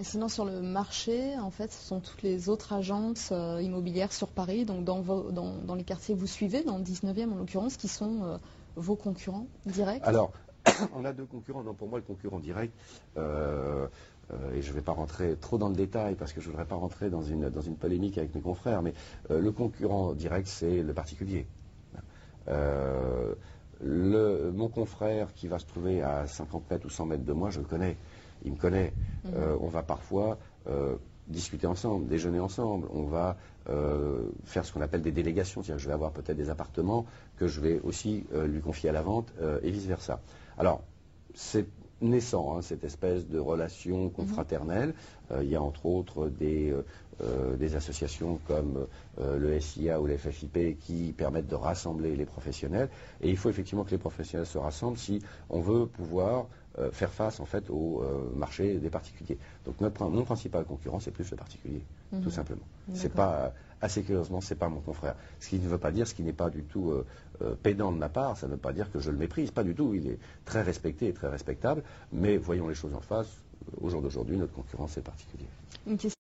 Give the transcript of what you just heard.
Et sinon, sur le marché, en fait, ce sont toutes les autres agences immobilières sur Paris, donc dans les quartiers que vous suivez, dans le 19e en l'occurrence, qui sont vos concurrents directs? Alors, on a deux concurrents. Non, pour moi, le concurrent direct, et je ne vais pas rentrer trop dans le détail parce que je ne voudrais pas rentrer dans une polémique avec mes confrères, mais le concurrent direct, c'est le particulier. Mon confrère qui va se trouver à 50 mètres ou 100 mètres de moi, je le connais, il me connaît. On va parfois discuter ensemble, déjeuner ensemble, on va faire ce qu'on appelle des délégations, c'est-à-dire que je vais avoir peut-être des appartements que je vais aussi lui confier à la vente et vice-versa. Alors, c'est naissant, hein, cette espèce de relation confraternelle. Il y a entre autres des associations comme le SIA ou le FFIP qui permettent de rassembler les professionnels. Et il faut effectivement que les professionnels se rassemblent si on veut pouvoir faire face en fait au marché des particuliers. Donc mon principal concurrent, c'est plus le particulier, tout simplement. C'est pas, assez curieusement, c'est pas mon confrère. Ce qui ne veut pas dire, ce qui n'est pas du tout pédant de ma part, ça ne veut pas dire que je le méprise, pas du tout. Il est très respecté et très respectable, mais voyons les choses en face. Au jour d'aujourd'hui, notre concurrent, c'est le particulier.